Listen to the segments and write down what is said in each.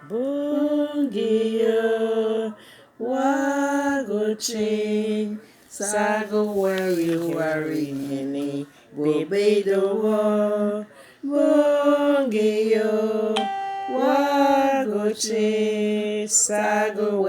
Bungiyo Waguchi Sago wari hini Bebedo Bungiyo Waguchi Sago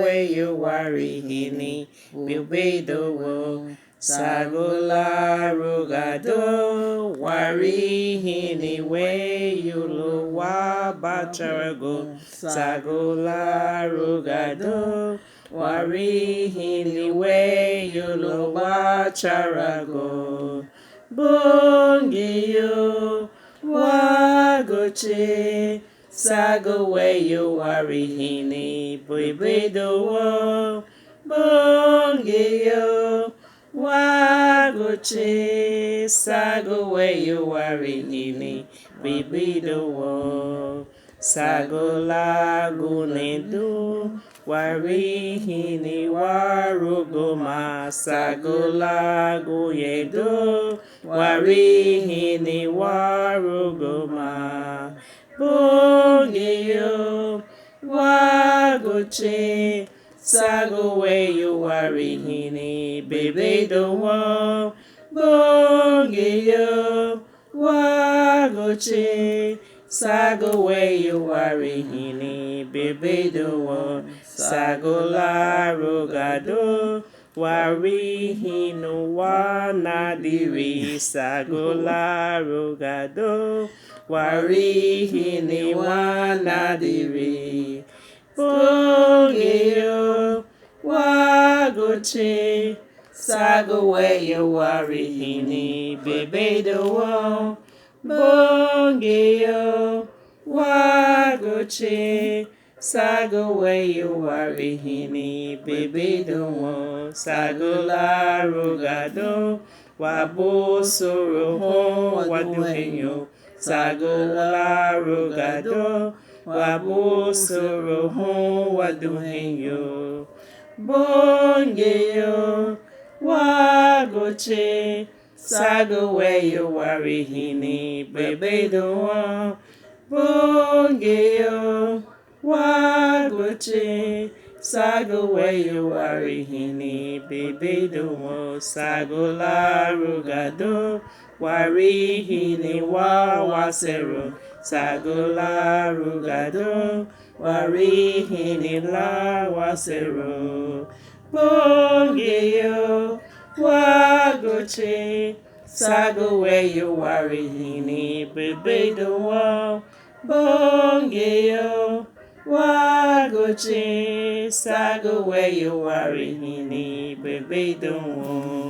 wari hini Bebedo Sagola rugado warihini we yulo wa bacharago Sagola rugado warihini we yulo wa charago Bungiyo wagoche Sago weyo warihini Bebedo Bungiyo Waguchi Sago weyo warihini Bibido wo Sago lagu nedu warihini warugoma Sago lagu yedo warihini warugoma Bungiyo Waguchi Sago weyo warihini Bebedo wo Bungiyo Waguchi Sago weyo warihini Bebedo wo Sago la rugado warihino wanadiri Sago la rugado warihini wanadiri Bungiyo Waguchi Sago weyo warihini Bebedo wo Bungiyo Waguchi Sago weyo warihini Bebedo wo Sago la rugado wabosoro ho waduhenyo Sago la rugado wabosoro ho waduhenyo Bungiyo Waguchi Sago weyo warihini Bebedo wo Bungiyo Waguchi Sago weyo warihini Bebedo wo Sago la rugado warihini wasero Sago la rugado warihini la wasero Bungiyo Waguchi Sago weyo warihini Bebedo wo Bungiyo Waguchi Sago weyo warihini Bebedo wo